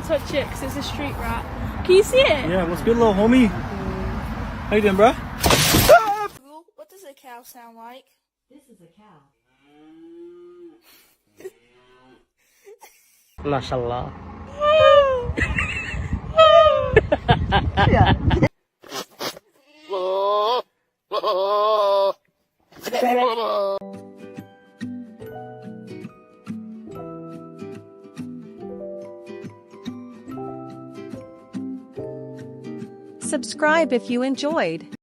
touch it because it's a street rat. Can you see it? Yeah, what's good, little homie? How you doing, bro? What does a cow sound like? This is a cow. MashaAllah. Subscribe if you enjoyed.